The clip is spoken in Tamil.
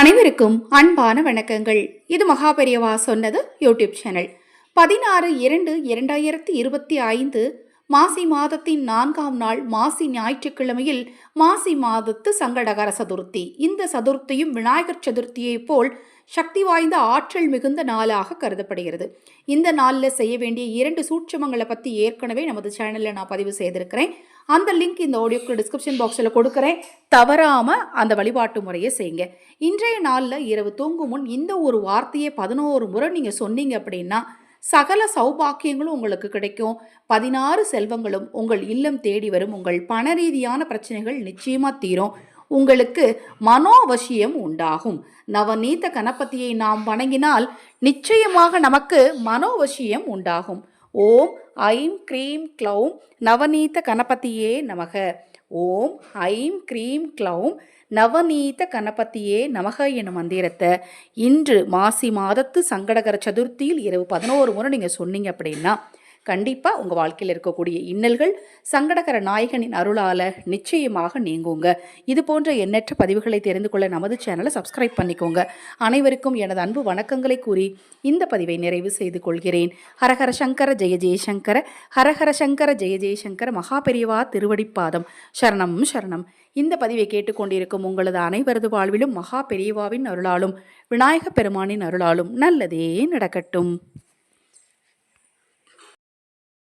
அனைவருக்கும் அன்பான வணக்கங்கள். இது மகாபெரியவா சொன்னது யூடியூப் சேனல். 16/2/2025 மாசி மாதத்தின் 4ஆம் நாள் மாசி ஞாயிற்றுக்கிழமையில் மாசி மாதத்து சங்கடகர சதுர்த்தி. இந்த சதுர்த்தியும் விநாயகர் சதுர்த்தியை போல் சக்தி வாய்ந்த ஆற்றல் மிகுந்த நாளாக கருதப்படுகிறது. இந்த நாளில் செய்ய வேண்டிய 2 சூட்சமங்களை பற்றி ஏற்கனவே நமது சேனலில் நான் பதிவு செய்திருக்கிறேன். அந்த லிங்க் இந்த ஆடியோக்கு டிஸ்கிரிப்ஷன் பாக்ஸில் கொடுக்குறேன். தவறாமல் அந்த வழிபாட்டு முறையை செய்யுங்க. இன்றைய நாளில் இரவு தூங்கும் முன் இந்த ஒரு வார்த்தையை 11 முறை நீங்கள் சொன்னீங்க அப்படின்னா சகல சௌபாக்கியங்களும் உங்களுக்கு கிடைக்கும். 16 செல்வங்களும் உங்கள் இல்லம் தேடி வரும். உங்கள் பண ரீதியான பிரச்சனைகள் நிச்சயமாக தீரும். உங்களுக்கு மனோவசியம் உண்டாகும். நவநீத கணபதியை நாம் வணங்கினால் நிச்சயமாக நமக்கு மனோவசியம் உண்டாகும். ஓம் ஐம் க்ரீம் க்ளௌம் நவநீத கணபதியே நமக. ஓம் ஐம் க்ரீம் க்ளௌம் நவநீத கணபதியே நமக எனும் மந்திரத்தை இன்று மாசி மாதத்து சங்கடகர சதுர்த்தியில் இரவு 11 முறை நீங்கள் சொன்னீங்க அப்படின்னா கண்டிப்பாக உங்கள் வாழ்க்கையில் இருக்கக்கூடிய இன்னல்கள் சங்கடகர நாயகனின் அருளால் நிச்சயமாக நீங்குங்க. இது போன்ற எண்ணற்ற பதிவுகளை தெரிந்து கொள்ள நமது சேனலை சப்ஸ்கிரைப் பண்ணிக்கோங்க. அனைவருக்கும் எனது அன்பு வணக்கங்களை கூறி இந்த பதிவை நிறைவு செய்து கொள்கிறேன். ஹரஹர சங்கர ஜெய ஜெயசங்கர, ஹரஹர சங்கர ஜெய ஜெயசங்கர. மகாபெரியவா திருவடிப்பாதம் சரணம் சரணம். இந்த பதிவை கேட்டுக்கொண்டிருக்கும் உங்களது அனைவரது வாழ்விலும் மகா பெரியவாவின் அருளாலும் விநாயக பெருமானின் அருளாலும் நல்லதே நடக்கட்டும்.